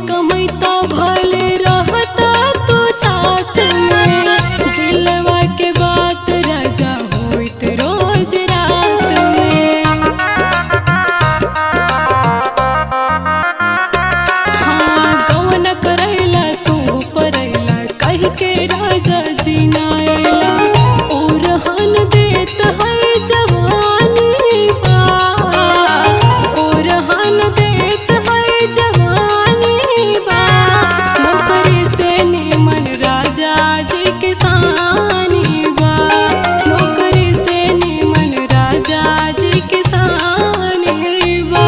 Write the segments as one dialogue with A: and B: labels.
A: कमैता भले रहता तू साथ में, दिलवा के बात राजा होइत रोज रात में। हाँ गौन करैला तू परैला कह के राजा जी ना अइला, ओरहन देत है जवानी बा, ओरहन देत है जवानी बा। नौकरी से निमन राजा जी किसानी बा, नौकरी से निमन राजा जी किसानी बा।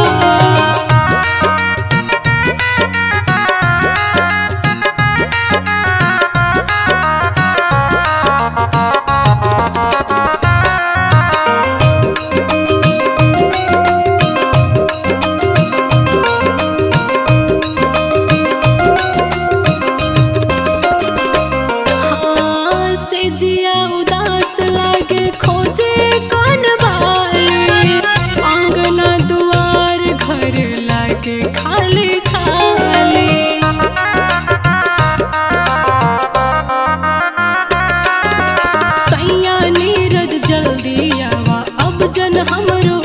A: हाँ से जिया उदास लागे खोजे कौन बाली, आंगना दुआर घर लागे खाली खाली। सैया नीरज जल्दी आवा अब जन हमरो